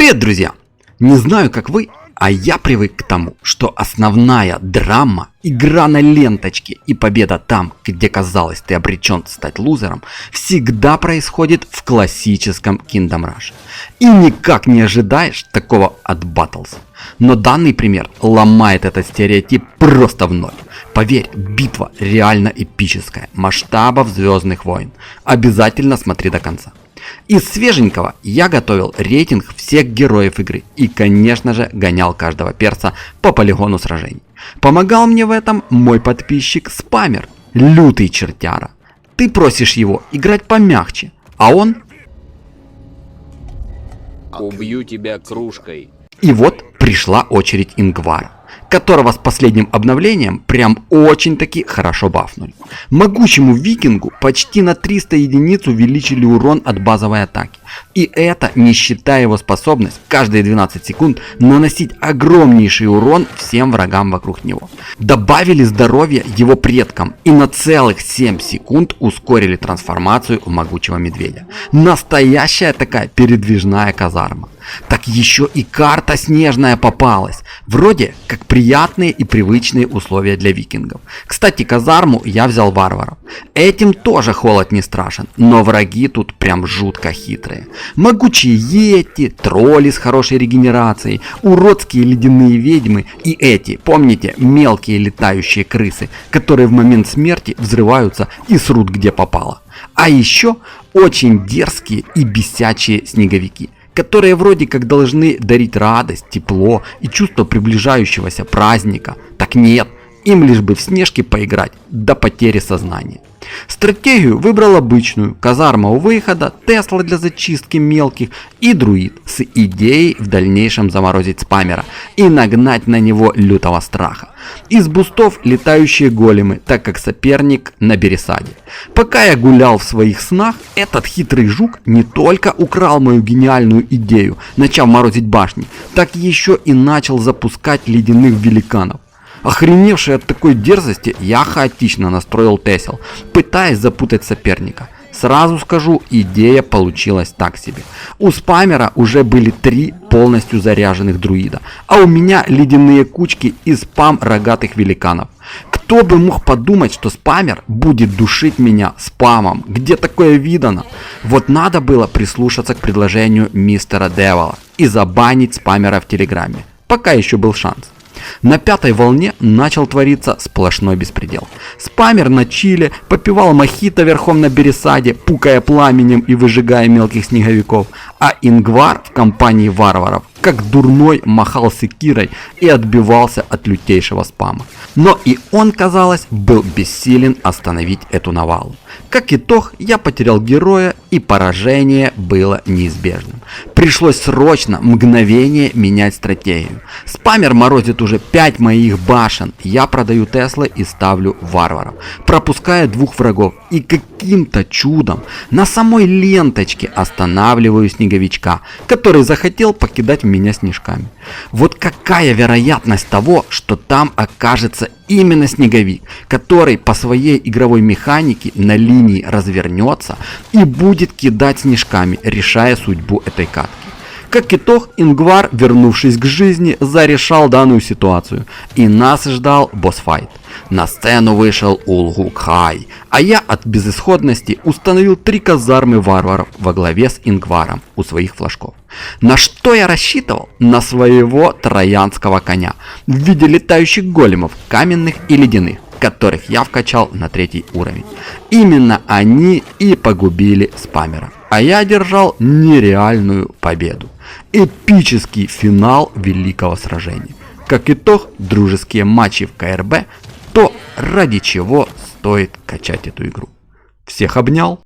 Привет, друзья! Не знаю, как вы, а я привык к тому, что основная драма, игра на ленточке и победа там, где казалось ты обречен стать лузером, всегда происходит в классическом Kingdom Rush. И никак не ожидаешь такого от Battles. Но данный пример ломает этот стереотип просто в ноль. Поверь, битва реально эпическая, масштабов Звездных войн. Обязательно смотри до конца. Из свеженького я готовил рейтинг всех героев игры и, конечно же, гонял каждого перса по полигону сражений. Помогал мне в этом мой подписчик Спамер, лютый чертяра. Ты просишь его играть помягче, а он... Убью тебя кружкой. И вот пришла очередь Ингвара, которого с последним обновлением прям очень-таки хорошо бафнули. Могучему викингу почти на 300 единиц увеличили урон от базовой атаки. И это не считая его способность каждые 12 секунд наносить огромнейший урон всем врагам вокруг него. Добавили здоровье его предкам и на целых 7 секунд ускорили трансформацию в могучего медведя. Настоящая такая передвижная казарма. Так еще и карта снежная попалась. Вроде как приятные и привычные условия для викингов. Кстати, казарму я взял варваров. Этим тоже холод не страшен, но враги тут прям жутко хитрые. Могучие йети, тролли с хорошей регенерацией, уродские ледяные ведьмы и эти, помните, мелкие летающие крысы, которые в момент смерти взрываются и срут где попало. А еще очень дерзкие и бесячие снеговики, которые вроде как должны дарить радость, тепло и чувство приближающегося праздника. Так нет, им лишь бы в снежки поиграть до потери сознания. Стратегию выбрал обычную: казарма у выхода, Тесла для зачистки мелких и друид с идеей в дальнейшем заморозить спамера и нагнать на него лютого страха. Из бустов летающие големы, так как соперник на Бересаде. Пока я гулял в своих снах, этот хитрый жук не только украл мою гениальную идею, начав морозить башни, так еще и начал запускать ледяных великанов. Охреневший от такой дерзости, я хаотично настроил Тесел, пытаясь запутать соперника. Сразу скажу, идея получилась так себе. У спамера уже были 3 полностью заряженных друида, а у меня ледяные кучки и спам рогатых великанов. Кто бы мог подумать, что спамер будет душить меня спамом? Где такое видано? Вот надо было прислушаться к предложению мистера Девола и забанить спамера в Телеграме, пока еще был шанс. На 5-й волне начал твориться сплошной беспредел. Спамер на чиле попивал мохито верхом на Бересаде, пукая пламенем и выжигая мелких снеговиков, а Ингвар в компании варваров как дурной махал секирой и отбивался от лютейшего спама. Но и он, казалось, был бессилен остановить эту навалу. Как итог, я потерял героя, и поражение было неизбежным. Пришлось срочно, мгновение менять стратегию. Спамер морозит уже 5 моих башен, я продаю Теслы и ставлю варваров, пропуская 2 врагов, и каким-то чудом на самой ленточке останавливаю снеговичка, который захотел покидать меня снежками. Вот какая вероятность того, что там окажется именно снеговик, который по своей игровой механике на линии развернется и будет кидать снежками, решая судьбу этой катки. Как итог, Ингвар, вернувшись к жизни, зарешал данную ситуацию, и нас ждал босс-файт. На сцену вышел Улгук-хай, а я от безысходности установил 3 казармы варваров во главе с Ингваром у своих флажков. На что я рассчитывал? На своего троянского коня в виде летающих големов, каменных и ледяных, которых я вкачал на 3-й уровень. Именно они и погубили спамера, а я одержал нереальную победу. Эпический финал великого сражения. Как итог, дружеские матчи в КРБ, то ради чего стоит качать эту игру. Всех обнял.